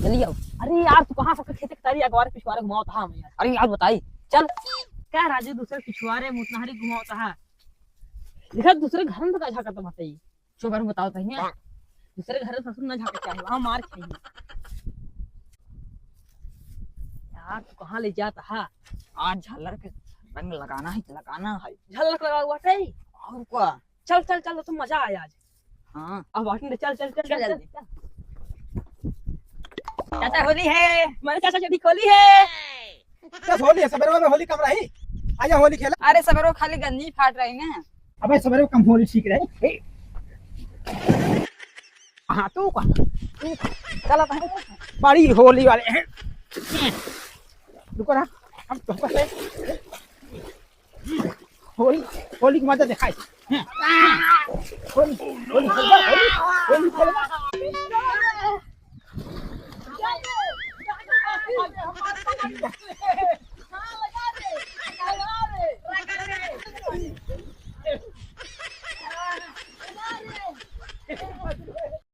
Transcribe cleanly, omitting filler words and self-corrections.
जल्दी आओ। अरे यार तू कहाँ सबके खेते तारी अगवार पिछवारे घुमाओ था मैं यार। अरे यार बताई चल। क्या राजू दूसरे पिछवारे मुतनहरी घुमाओ था। देखा दूसरे घर में तो झाका तो बताइए। चो बार बताओ तही में। दूसरे घर में ससुर न झाके चाहिए वहां मार खाइए। यार तू कहाँ ले जाता है। आज झालर के रंग लगाना है झलक लगा हुआ है। और क्या। चल चल चल तो मजा आया आज। हाँ अब वाटने चल चल चल चल चल जल्दी। चल। चाचा होली है। मैंने चाचा चटी खोली है। क्या होली है सवेरे में होली कम रही। आजा होली खेला। अरे सवेरो खाली गंजी फाट रही है। अबे सवेरे कम होली ठीक रही। हाँ तू का चला था बड़ी होली वाले हैं। रुको ना हम तो पहले होली होली की मजा दिखाई। होली होली होली होली